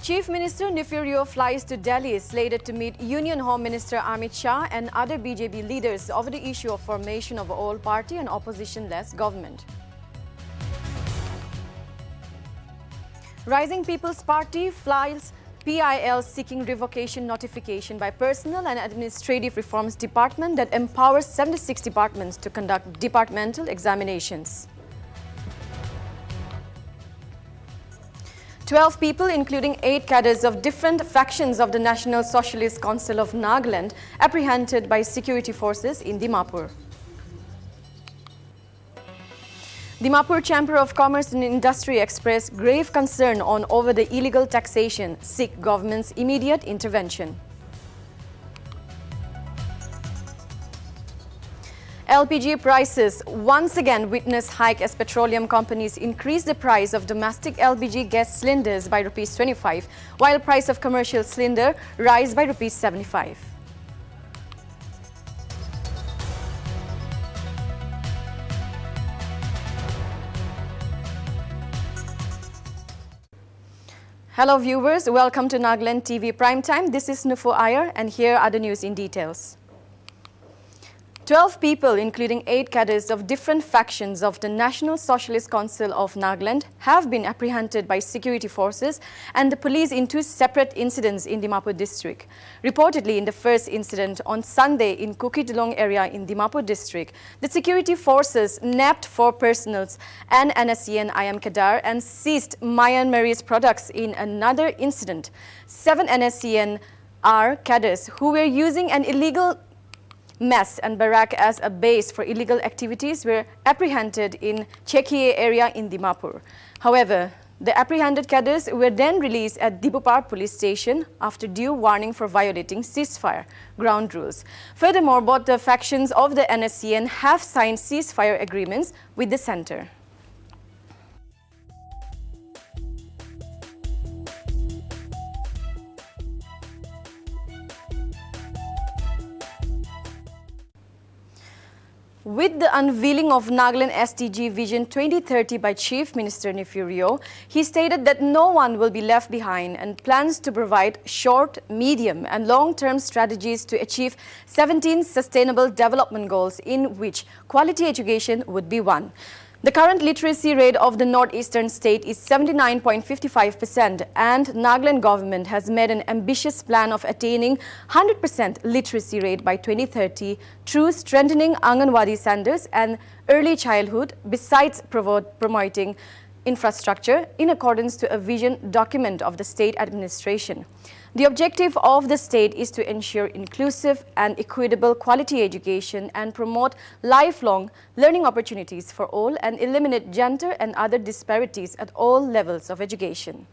Chief Minister Nltv flies to Delhi, slated to meet Union Home Minister Amit Shah and other BJP leaders over the issue of formation of all-party and opposition-less government. Rising People's Party files PIL seeking revocation notification by Personnel and Administrative Reforms Department that empowers 76 departments to conduct departmental examinations. 12 people, including 8 cadres of different factions of the National Socialist Council of Nagaland, apprehended by security forces in Dimapur. Dimapur Chamber of Commerce and Industry expressed grave concern over the illegal taxation, seek government's immediate intervention. LPG prices once again witness hike as petroleum companies increase the price of domestic LPG gas cylinders by Rs 25, while price of commercial cylinder rise by Rs 75. Hello viewers, welcome to Nagaland TV Primetime. This is Nufu Iyer and here are the news in details. 12 people, including 8 cadres of different factions of the National Socialist Council of Nagaland, have been apprehended by security forces and the police in 2 separate incidents in Dimapur district. Reportedly, in the first incident on Sunday in Kukidlong area in Dimapur district, the security forces nabbed 4 personnels and NSCN IM Kadar and seized Myanmarese products. In another incident, 7 NSCN are cadres who were using an illegal mess and barrack as a base for illegal activities were apprehended in Chekie area in Dimapur. However, the apprehended cadres were then released at Dibupar police station after due warning for violating ceasefire ground rules. Furthermore, both the factions of the NSCN have signed ceasefire agreements with the center. With the unveiling of Nagaland SDG Vision 2030 by Chief Minister Nltv, he stated that no one will be left behind and plans to provide short, medium and long-term strategies to achieve 17 Sustainable Development Goals, in which quality education would be one. The current literacy rate of the northeastern state is 79.55%, and Nagaland government has made an ambitious plan of attaining 100% literacy rate by 2030 through strengthening Anganwadi centers and early childhood, besides promoting infrastructure in accordance to a vision document of the state administration. The objective of the state is to ensure inclusive and equitable quality education and promote lifelong learning opportunities for all and eliminate gender and other disparities at all levels of education.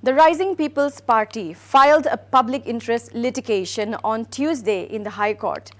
The Rising People's Party filed a public interest litigation on Tuesday in the High Court,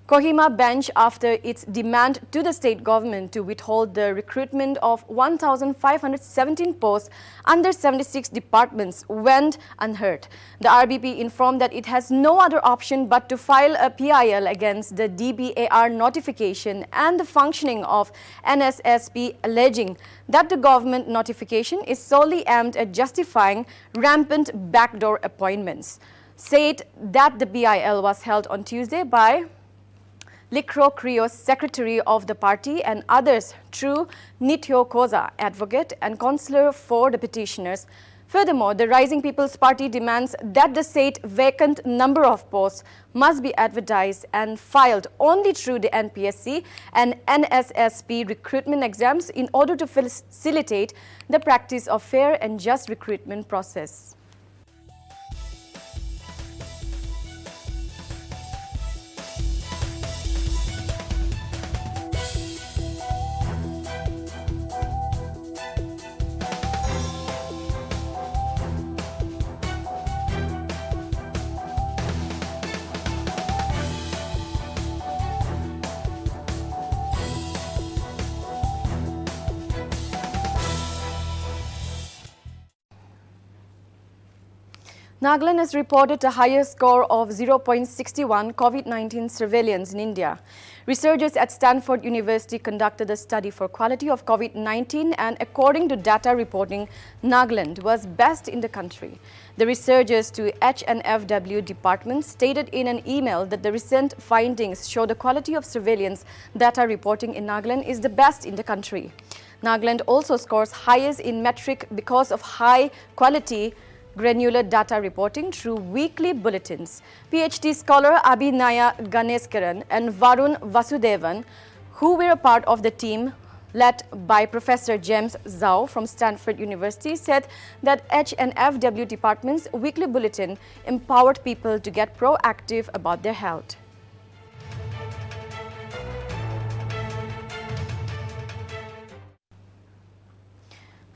Kohima bench, after its demand to the state government to withhold the recruitment of 1,517 posts under 76 departments went unheard. The RBP informed that it has no other option but to file a PIL against the DBAR notification and the functioning of NSSP, alleging that the government notification is solely aimed at justifying rampant backdoor appointments. Said that the PIL was held on Tuesday by Likro Krios, secretary of the party, and others through Nityo Koza, advocate and counsellor for the petitioners. Furthermore, the Rising People's Party demands that the said vacant number of posts must be advertised and filed only through the NPSC and NSSP recruitment exams in order to facilitate the practice of fair and just recruitment process. Nagaland has reported a higher score of 0.61 COVID-19 surveillance in India. Researchers at Stanford University conducted a study for quality of COVID-19 and according to data reporting, Nagaland was best in the country. The researchers to HNFW department stated in an email that the recent findings show the quality of surveillance data reporting in Nagaland is the best in the country. Nagaland also scores highest in metric because of high quality granular data reporting through weekly bulletins. PhD scholar Abhinaya Ganeskaran and Varun Vasudevan, who were a part of the team led by Professor James Zhao from Stanford University, said that HNFW department's weekly bulletin empowered people to get proactive about their health.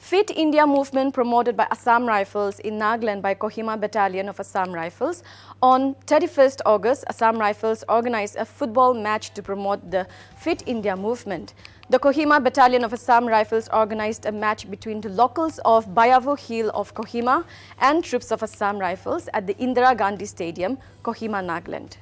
Fit India movement promoted by Assam Rifles in Nagaland by Kohima Battalion of Assam Rifles. On 31st August, Assam Rifles organized a football match to promote the Fit India movement. The Kohima Battalion of Assam Rifles organized a match between the locals of Bayavo Hill of Kohima and troops of Assam Rifles at the Indira Gandhi Stadium, Kohima, Nagaland.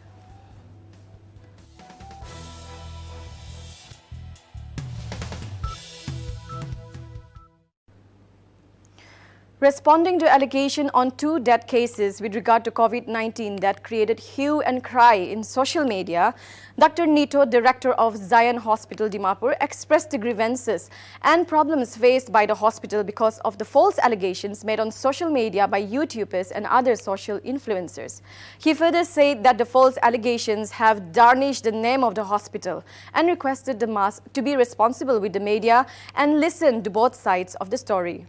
Responding to allegation on 2 death cases with regard to COVID-19 that created hue and cry in social media, Dr. Nito, director of Zion Hospital, Dimapur, expressed the grievances and problems faced by the hospital because of the false allegations made on social media by YouTubers and other social influencers. He further said that the false allegations have tarnished the name of the hospital and requested the MAS to be responsible with the media and listen to both sides of the story.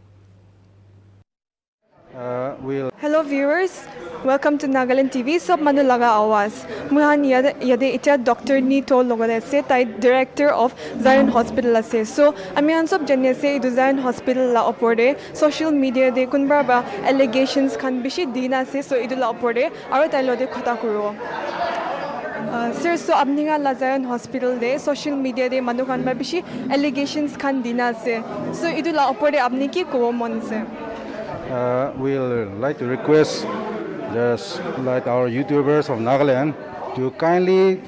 Hello viewers, welcome to Nagaland TV. Sob manulaga awas. Muhan yade ita Dr. Nito logode se tai director of Zion Hospital ase. So amihan sob janye se idu Zion Hospital la oporde social media de kunba ba allegations khan bishi dina se so idu la oporde aro tai lode khota kuro. Sir, so abninga la Zion Hospital de social media de manu khan ba bishi allegations khan dina se. So idu la oporde abni ki ko mon se. We'll like to request like our YouTubers of Nagaland to kindly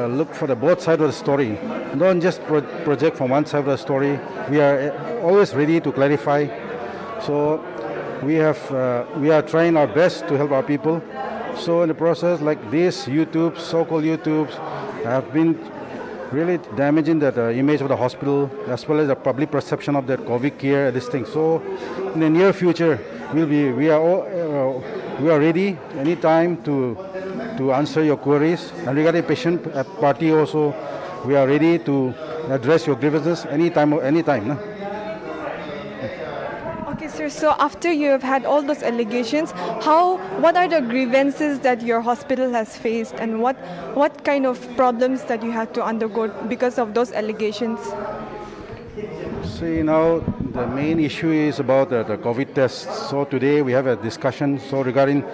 look for the both sides of the story. Don't just project from one side of the story. We are always ready to clarify. So we are trying our best to help our people. So in the process, like this, so-called YouTubes have been really damaging the image of the hospital as well as the public perception of the COVID care, this thing. So in the near future, we are ready anytime to answer your queries. And regarding patient party also, we are ready to address your grievances anytime. No? Okay, sir. So after you have had all those allegations, what are the grievances that your hospital has faced, and what kind of problems that you had to undergo because of those allegations? See, now the main issue is about the COVID tests. So today we have a discussion regarding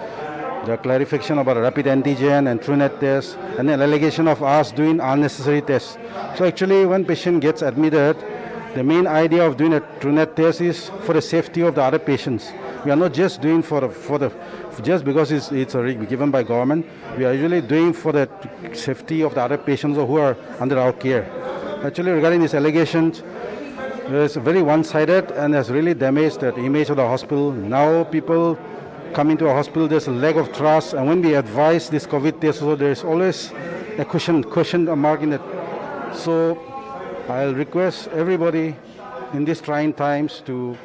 the clarification about rapid antigen and TrueNet tests, and an allegation of us doing unnecessary tests. So actually, when patient gets admitted, the main idea of doing a TrueNet test is for the safety of the other patients. We are not just doing just because it's given by government. We are usually doing for the safety of the other patients who are under our care. Actually, regarding these allegations, it's very one-sided and has really damaged the image of the hospital. Now people come into a hospital, there's a lack of trust, and when we advise this COVID test, so there's always a question mark in it. So I'll request everybody in these trying times to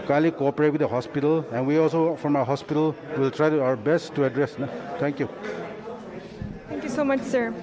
kindly cooperate with the hospital, and we also from our hospital will try our best to address. Thank you. Thank you so much, sir.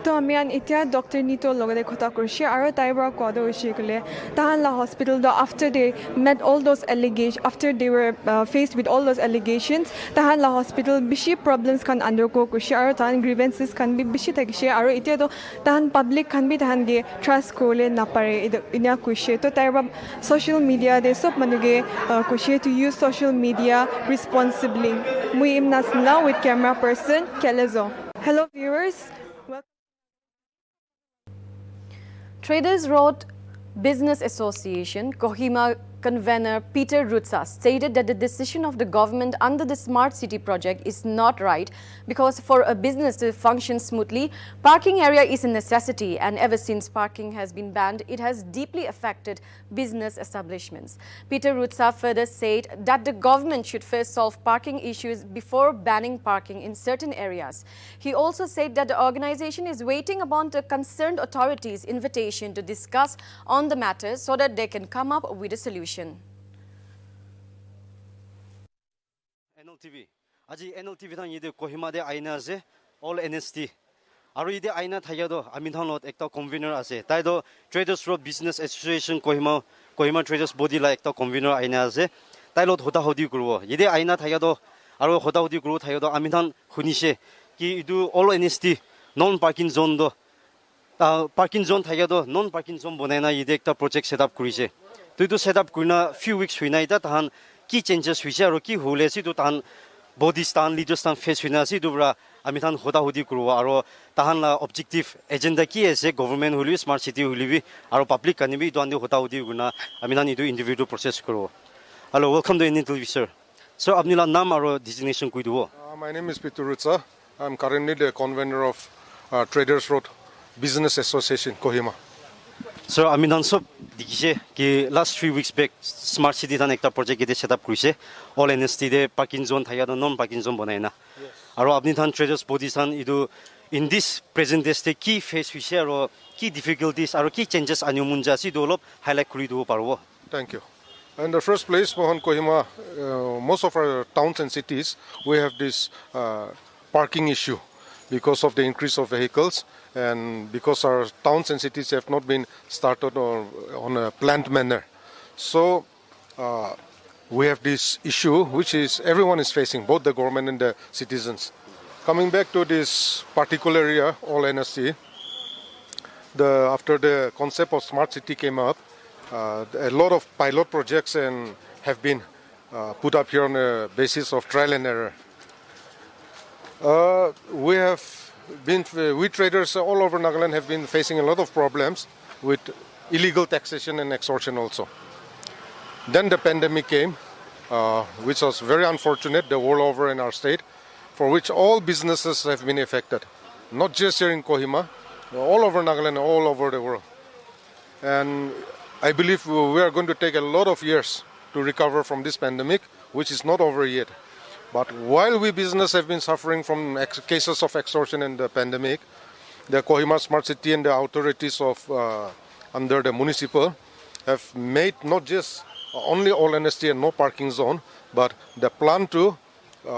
So amian itia Dr. Nito logade khota kurshi aro taibra kodo ushikule tahan la hospital do after they met all those allegations, after they were faced with all those allegations, tahan la hospital bishi problems kan undergo kurshi aro tahan grievances kan bi bishi thakishe aro itia do tahan public kan bi tahan ge trust kole na pare inya kurshi to taibra social media de sob manuge kurshi to use social media responsibly. Mui imnas now with camera person Kelezo. Hello viewers. Traders Road Business Association, Kohima convener Peter Rutsa stated that the decision of the government under the Smart City project is not right because for a business to function smoothly, parking area is a necessity, and ever since parking has been banned, it has deeply affected business establishments. Peter Rutsa further said that the government should first solve parking issues before banning parking in certain areas. He also said that the organization is waiting upon the concerned authorities' invitation to discuss on the matter so that they can come up with a solution. Nltv. Aji Nltv thang yede Kohima de aina ase all NST. Aru yede aina thayado Aminhan lot ekta convener ase. Taido Traders Road Business Association Kohima Traders Body la ekta convener aina ase. Tailot hoda hodi kurbo. Yede aina thayado aru hoda hodi kurbo thayado Aminhan hunishe ki idu all NST non parking zone do parking zone thayado non parking zone bonaina yede ekta project setup kurise. To set up kuna few weeks huina ita tahan ki changes huise aru ki hole si to tahan body stand leader stand face huina si dubra ami tan hoda hodi kurwa aru tahan la objective agenda ki ase government huli smart city huli bi aru public kani bi to andi hoda hodi guna ami tan idu individual process kurwa. Hello, welcome to Nltv, sir. Sir, apni la naam aru designation koi duwo? My name is Peter Rutsa. I'm currently the convener of Traders Road Business Association, Kohima. Sir, ami tan sob dikise ki last 3 weeks back smart city tan ekta project ite set up kurise all NST de parking zone thayado non parking zone bonaina. Aru apni tan traders body san idu in this present day state ki face huise aru ki difficulties aru ki changes anu munja si dolop highlight kuri duwo parbo. Thank you. In the first place, Mohan Kohima, most of our towns and cities, we have this parking issue because of the increase of vehicles and because our towns and cities have not been started on a planned manner. So we have this issue which is everyone is facing, both the government and the citizens. Coming back to this particular area, all NSC, after the concept of smart city came up, a lot of pilot projects have been put up here on a basis of trial and error. We traders all over Nagaland have been facing a lot of problems with illegal taxation and extortion also. Then the pandemic came, which was very unfortunate, the world over in our state, for which all businesses have been affected. Not just here in Kohima, all over Nagaland, all over the world. And I believe we are going to take a lot of years to recover from this pandemic, which is not over yet. But while we business have been suffering from cases of extortion in the pandemic, the Kohima Smart City and the authorities of under the municipal have made not just only all NST and no parking zone, but the plan to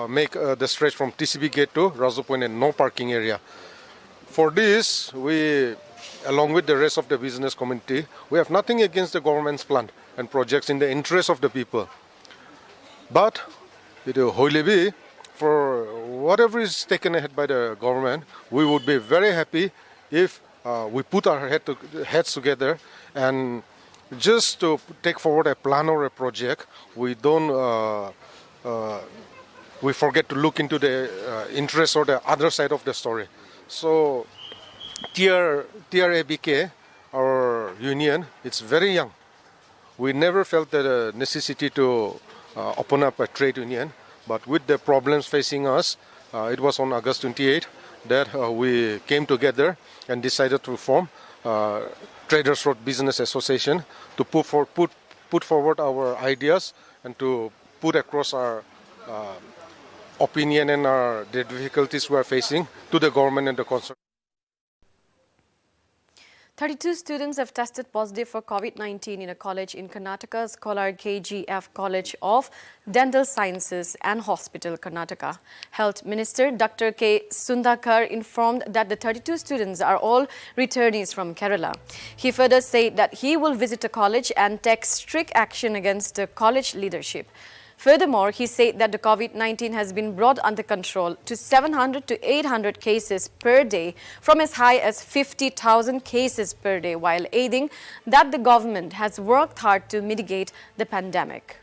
make the stretch from TCB gate to Razu Point and no parking area. For this, we, along with the rest of the business community, we have nothing against the government's plan and projects in the interest of the people. But it will wholly be for whatever is taken ahead by the government, we would be very happy if we put our heads together and just to take forward a plan or a project, we don't we forget to look into the interest or the other side of the story. So TRABK, our union, it's very young. We never felt the necessity to open up a trade union, but with the problems facing us, it was on August 28 that we came together and decided to form Traders Road Business Association to put forward our ideas and to put across our opinion and the difficulties we are facing to the government and the concerned. 32 students have tested positive for COVID-19 in a college in Karnataka, Scholar KGF College of Dental Sciences and Hospital, Karnataka. Health Minister Dr. K. Sundakar informed that the 32 students are all returnees from Kerala. He further said that he will visit the college and take strict action against the college leadership. Furthermore, he said that the COVID-19 has been brought under control to 700 to 800 cases per day from as high as 50,000 cases per day, while adding that the government has worked hard to mitigate the pandemic.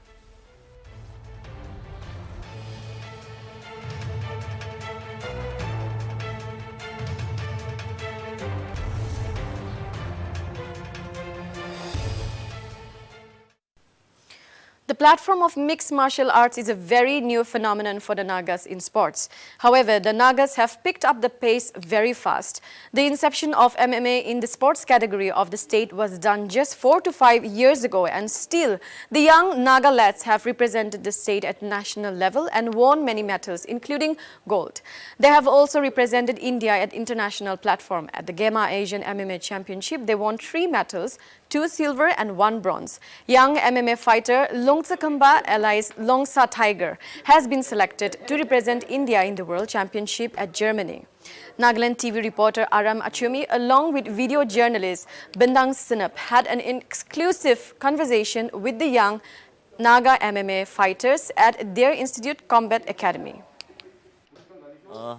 The platform of mixed martial arts is a very new phenomenon for the Nagas in sports. However, the Nagas have picked up the pace very fast. The inception of MMA in the sports category of the state was done just 4 to 5 years ago, and still the young Naga lads have represented the state at national level and won many medals, including gold. They have also represented India at international platform. At the Gema Asian MMA Championship, they won 3 medals, 2 silver and 1 bronze. Young MMA fighter Longsa Kamba, alias Longsa Tiger, has been selected to represent India in the World Championship at Germany. Nltv reporter Aram Achumi, along with video journalist Bindang Sinap, had an exclusive conversation with the young Naga MMA fighters at their Institute Combat Academy.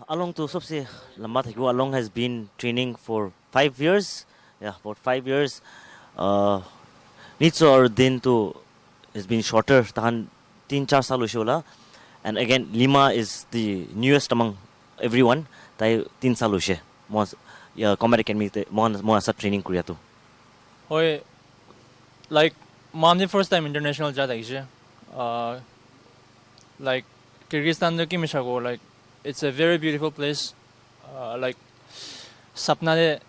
Along to सबसे लंबा था वो Along has been training for 5 years. Yeah, about 5 years. Needs or दिन तो has been shorter. ताहन 3-4 साल हुए होला. And again, Lima is the newest among everyone. ताई 3 साल हुए. मोह Combat Academy ते मोह सब training कुरिया तो. Hoy, like mom the first time international जा था like Kyrgyzstan the Kimishago, like it's a very beautiful place. Like sapna de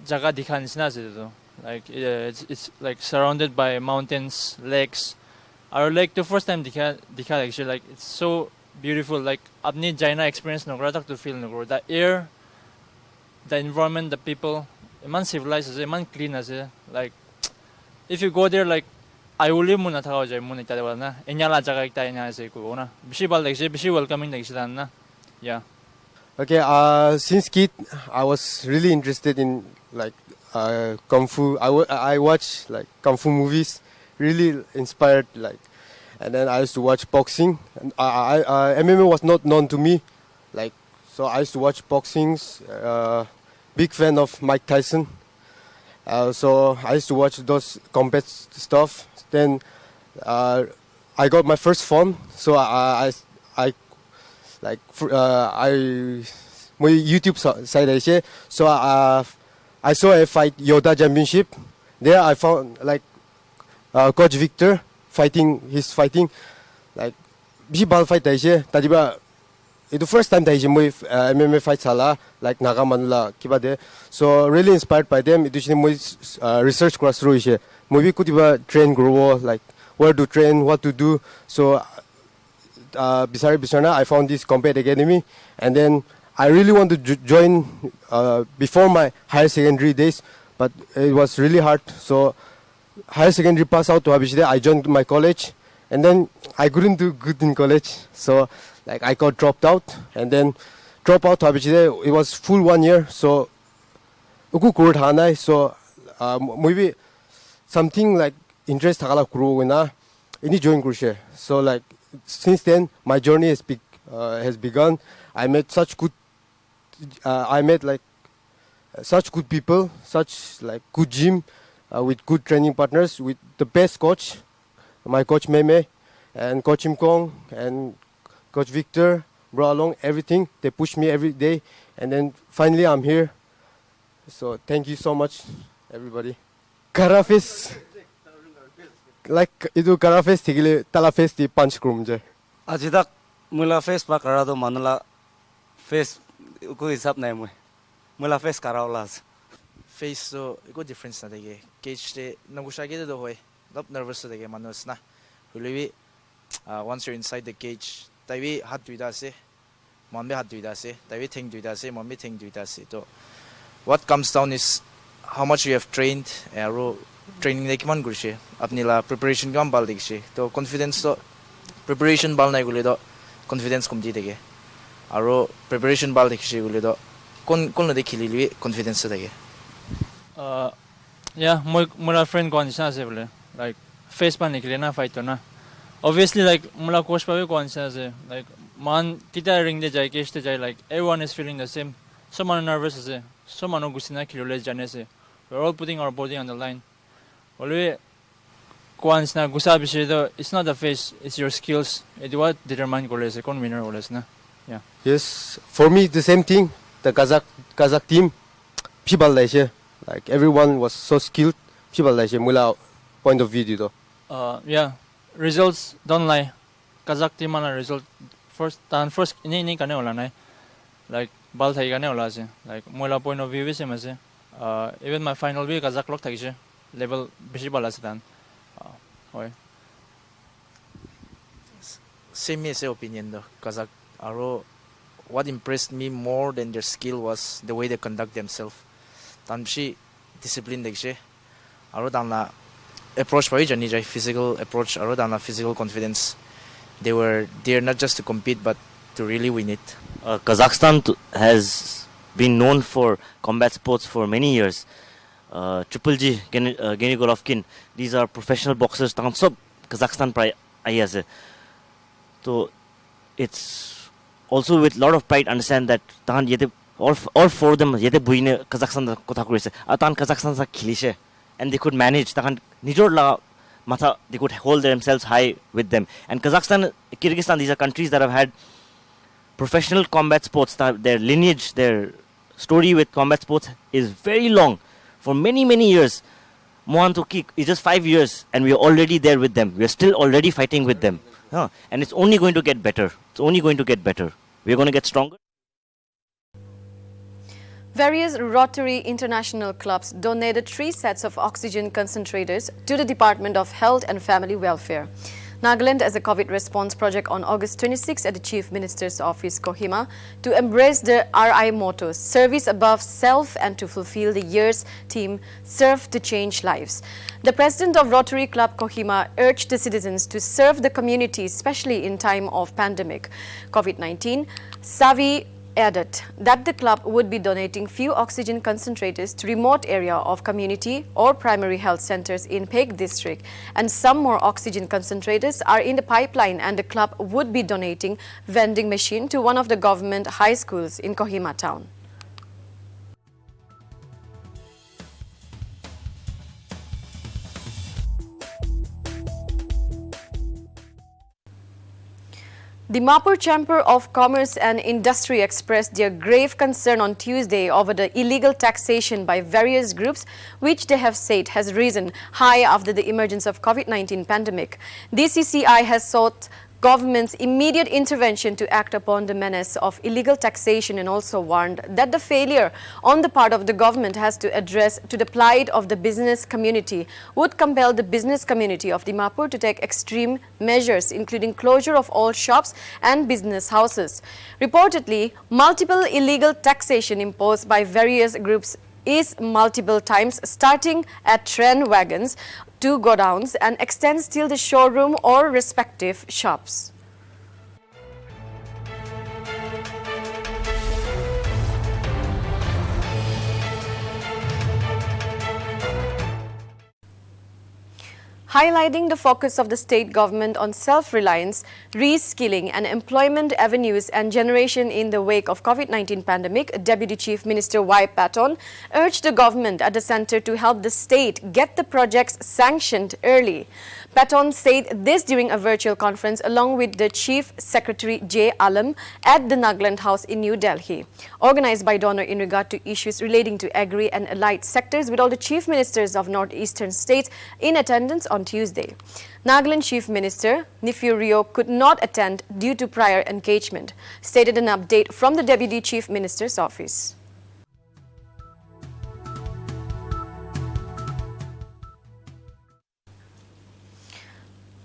jaga dikhan isna se like it's like surrounded by mountains, lakes. Our lake the first time dikha actually, like it's so beautiful. Like apni jaina experience nogro tak to feel nogro. The air, the environment, the people, iman civilized, iman clean as like if you go there, like I will live muna thakaw jay muna ita wala na. Inyala jaga ita inya se ko na. Bishi bal like bishi welcoming like sila na. Yeah. Okay, since kid, I was really interested in like kung fu. I watch like kung fu movies, really inspired like, and then I used to watch boxing. And MMA was not known to me, like so I used to watch boxings. Big fan of Mike Tyson. So I used to watch those combat stuff. Then I got my first phone, so I my YouTube side so I saw a fight Yoda Championship. There I found like Coach Victor fighting. He's fighting like big ball fight tadiba. It's the first time that MMA fight sala like Nagamanla kiba de. So really inspired by them. It is research class through ishe. Maybe kutiba train grow like where to train, what to do. So Bisana, I found this Combat Academy, and then I really want to join before my higher secondary days, but it was really hard. So higher secondary pass out to Abishide, I joined my college, and then I couldn't do good in college. So like I got dropped out, and then drop out to Abishide. It was full 1 year. So uku kurd hanai. So maybe something like interest takala kuru na ini join kurse. So like. Since then, my journey has begun. I met such good people, such like good gym, with good training partners, with the best coach, my coach Meme, and Coach Im Kong, and Coach Victor, brought along everything. They push me every day, and then finally I'm here. So thank you so much, everybody. Karafis. Like itu kara face tigile tala face di punch krum je. Aji tak mula face pa kara do manula face ko hisap nai mula face kara olas. Face so iko difference na dege. Cage te nagusha ge do hoy. Lop nervous dege manus na. Huliwi once you're inside the cage, taiwi hat duida se, mombe hat duida se, taiwi thing duida se, mombe thing duida se. So what comes down is how much you have trained, training like man gurse apni la preparation kam bal dikse to confidence to preparation bal nai gule do confidence komji dege aro preparation bal dikse gule do kon la dekhili li confidence dege yeah mura friend kon sa se bole like face pan nikle na fight to na obviously like mula coach pa kon sa se like man kita ring de jai ke ste jai like everyone is feeling the same, someone nervous ase, someone gusina khilole jane se, we're all putting our body on the line. Always, once na gusa bishido, it's not the face, it's your skills. It's what determine goals. Kon winner goals na. Yeah. Yes, for me the same thing. The Kazakh team, people like everyone was so skilled. People like mula point of view do. Yeah, results don't lie. Kazakh team ana result first ini kane ola nai. Like bal thai kane ola ase. Like moila point of view be same ase. Even my final be Kazakh log thakise. Level beshi bal ase tan. Hoy. Same as opinion though. Kazakh aro what impressed me more than their skill was the way they conduct themselves. Tanshi discipline dekse. Aro dana approach by jani jai physical approach aro dana physical confidence. They were there not just to compete but to really win it. Kazakhstan has been known for combat sports for many years. Triple G, Gennady Golovkin, these are professional boxers. Tahan sob Kazakhstan pray ayase. So it's also with a lot of pride understand that tahan yete all four of them yete buine Kazakhstan kotha korise. Tahan Kazakhstan sa khilishe and they could manage. Tahan nijor la matha they could hold themselves high with them. And Kazakhstan, Kyrgyzstan, these are countries that have had professional combat sports. Their lineage, their story with combat sports is very long. For many, many years. Mohan Toki is just 5 years and we are already there with them. We are still already fighting with them. And it's only going to get better. It's only going to get better. We're going to get stronger. Various Rotary International clubs donated 3 sets of oxygen concentrators to the Department of Health and Family Welfare. Nagaland as a COVID response project on August 26 at the Chief Minister's Office, Kohima, to embrace the RI motto, service above self, and to fulfill the year's theme, serve to change lives. The president of Rotary Club Kohima urged the citizens to serve the community, especially in time of pandemic COVID-19. Savi added that the club would be donating few oxygen concentrators to remote area of community or primary health centers in Peg district, and some more oxygen concentrators are in the pipeline, and the club would be donating vending machine to one of the government high schools in Kohima town. The Dimapur Chamber of Commerce and Industry expressed their grave concern on Tuesday over the illegal taxation by various groups, which they have said has risen high after the emergence of COVID-19 pandemic. DCCI has sought government's immediate intervention to act upon the menace of illegal taxation, and also warned that the failure on the part of the government has to address to the plight of the business community would compel the business community of Dimapur to take extreme measures, including closure of all shops and business houses. Reportedly, multiple illegal taxation imposed by various groups is multiple times, starting at train wagons to godowns and extends till the showroom or respective shops. Highlighting the focus of the state government on self-reliance, re-skilling and employment avenues and generation in the wake of COVID-19 pandemic, Deputy Chief Minister Y. Patton urged the government at the center to help the state get the projects sanctioned early. Patton said this during a virtual conference along with the Chief Secretary J. Alam at the Nagaland House in New Delhi, organized by donor in regard to issues relating to agri and allied sectors, with all the chief ministers of northeastern states in attendance on Tuesday. Nagaland Chief Minister Nifurio could not attend due to prior engagement, stated an update from the Deputy Chief Minister's office.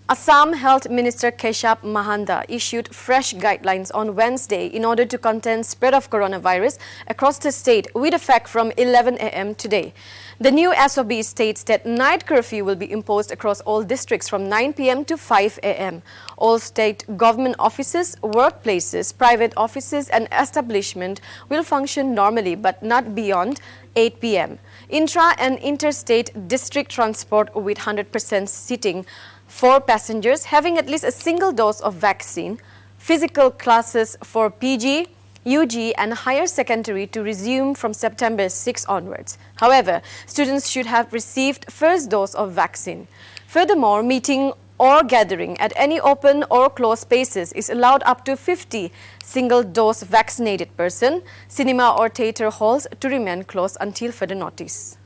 Assam Health Minister Keshap Mahanda issued fresh guidelines on Wednesday in order to contain spread of coronavirus across the state with effect from 11 a.m. today. The new SOB states that night curfew will be imposed across all districts from 9 p.m. to 5 a.m. All state government offices, workplaces, private offices and establishments will function normally but not beyond 8 p.m. Intra and interstate district transport with 100% seating for passengers having at least a single dose of vaccine, physical classes for PG, UG and higher secondary to resume from September 6 onwards. However, students should have received first dose of vaccine. Furthermore, meeting or gathering at any open or closed spaces is allowed up to 50 single-dose vaccinated person. Cinema or theatre halls to remain closed until further notice.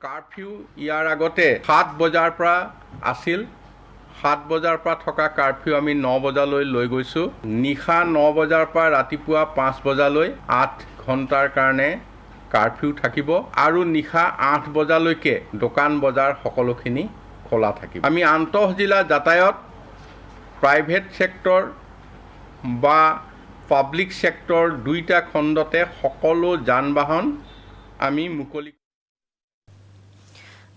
Curfew ইয়াৰ আগতে 7 বজাৰ পৰা আছিল 7 বজাৰ পৰা থকা curfew আমি 9 বজালৈ লৈ গৈছো নিশা 9 বজাৰ পৰা ৰাতিপুৱা 5 বজালৈ 8 ঘণ্টাৰ কাৰণে কাৰফিউ থাকিব আৰু নিশা 8 বজালৈকে দোকান বজাৰ সকলোখিনি খোলা থাকিব আমি আন্তঃজিলা যাতায়াত প্ৰাইভেট সেক্টৰ বা পাব্লিক সেক্টৰ দুইটা খণ্ডতে সকলো যান-বাহন আমি মুকলি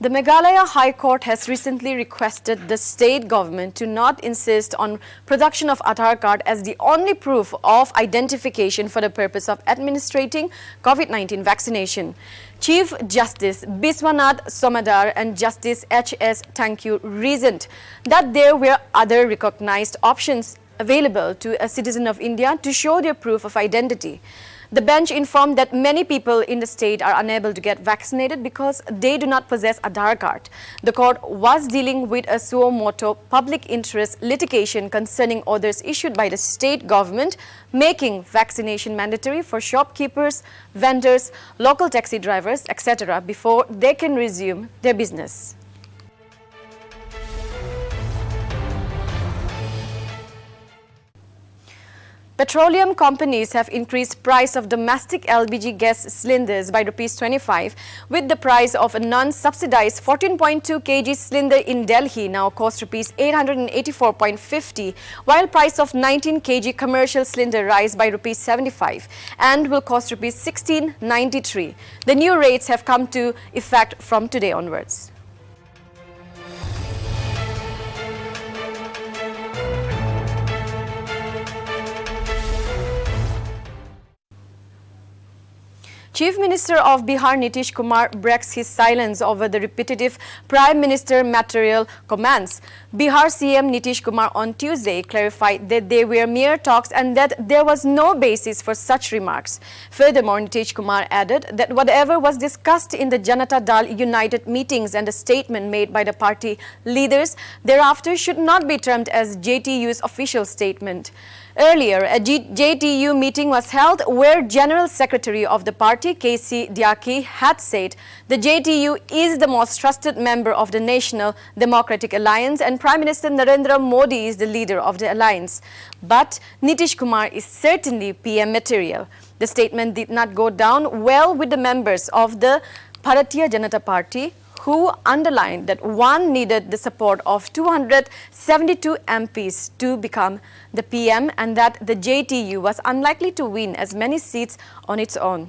The Meghalaya High Court has recently requested the state government to not insist on production of Aadhaar card as the only proof of identification for the purpose of administrating COVID-19 vaccination. Chief Justice Biswanath Somadar and Justice H.S. Thanku reasoned that there were other recognized options available to a citizen of India to show their proof of identity. The bench informed that many people in the state are unable to get vaccinated because they do not possess Aadhaar card. The court was dealing with a suo motu public interest litigation concerning orders issued by the state government making vaccination mandatory for shopkeepers, vendors, local taxi drivers, etc. before they can resume their business. Petroleum companies have increased price of domestic LPG gas cylinders by ₹25, with the price of a non-subsidized 14.2 kg cylinder in Delhi now cost ₹884.50, while price of 19 kg commercial cylinder rise by ₹75 and will cost ₹16.93. The new rates have come to effect from today onwards. Chief Minister of Bihar Nitish Kumar breaks his silence over the repetitive Prime Minister material comments. Bihar CM Nitish Kumar on Tuesday clarified that they were mere talks and that there was no basis for such remarks. Furthermore, Nitish Kumar added that whatever was discussed in the Janata Dal United meetings and the statement made by the party leaders thereafter should not be termed as JTU's official statement. Earlier, a JTU meeting was held where General Secretary of the party, K.C. Diaki, had said the JTU is the most trusted member of the National Democratic Alliance and Prime Minister Narendra Modi is the leader of the alliance. But Nitish Kumar is certainly PM material. The statement did not go down well with the members of the Bharatiya Janata Party, who underlined that one needed the support of 272 MPs to become the PM and that the JTU was unlikely to win as many seats on its own.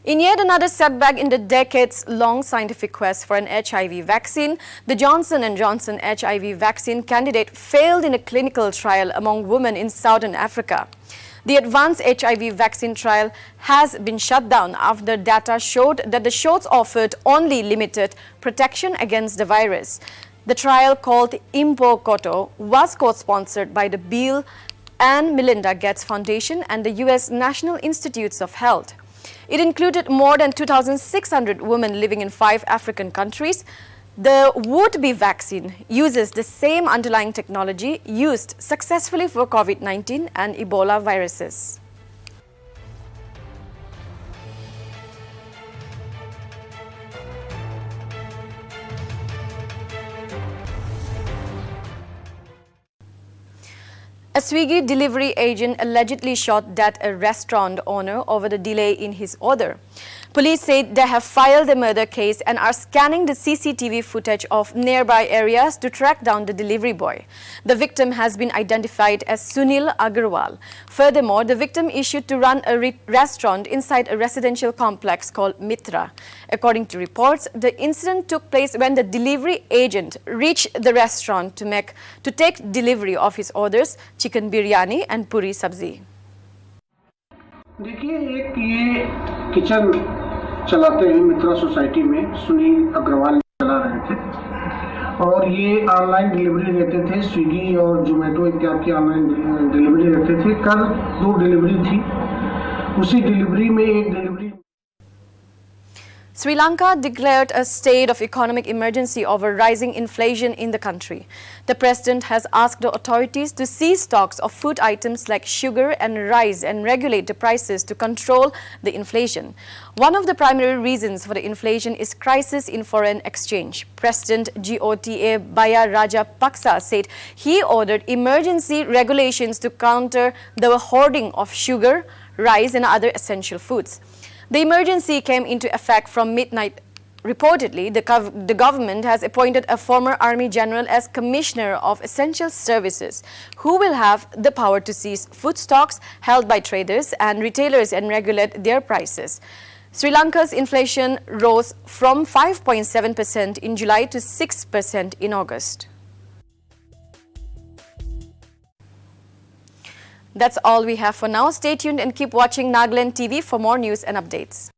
In yet another setback in the decades-long scientific quest for an HIV vaccine, the Johnson & Johnson HIV vaccine candidate failed in a clinical trial among women in southern Africa. The advanced HIV vaccine trial has been shut down after data showed that the shots offered only limited protection against the virus. The trial, called Imbokoto, was co-sponsored by the Bill and Melinda Gates Foundation and the U.S. National Institutes of Health. It included more than 2,600 women living in 5 African countries. The would-be vaccine uses the same underlying technology used successfully for COVID-19 and Ebola viruses. A Swiggy delivery agent allegedly shot dead a restaurant owner over the delay in his order. Police said they have filed a murder case and are scanning the CCTV footage of nearby areas to track down the delivery boy. The victim has been identified as Sunil Agarwal. Furthermore, the victim issued to run a restaurant inside a residential complex called Mitra. According to reports, the incident took place when the delivery agent reached the restaurant to take delivery of his orders, chicken biryani and puri sabzi. देखिए एक ये kitchen चलाते हैं मित्रा society में सुनील अग्रवाल चला रहे थे और ये ऑनलाइन डिलीवरी देते थे स्विगी और जोमेटो इत्यादि की ऑनलाइन डिलीवरी देते थे कल 2 डिलीवरी थी उसी डिलीवरी में एक delivery Sri Lanka declared a state of economic emergency over rising inflation in the country. The president has asked the authorities to seize stocks of food items like sugar and rice and regulate the prices to control the inflation. One of the primary reasons for the inflation is crisis in foreign exchange. President GOTA Baya Rajapaksa said he ordered emergency regulations to counter the hoarding of sugar, rice and other essential foods. The emergency came into effect from midnight. Reportedly, the government has appointed a former Army General as Commissioner of Essential Services, who will have the power to seize food stocks held by traders and retailers and regulate their prices. Sri Lanka's inflation rose from 5.7% in July to 6% in August. That's all we have for now. Stay tuned and keep watching Nltv for more news and updates.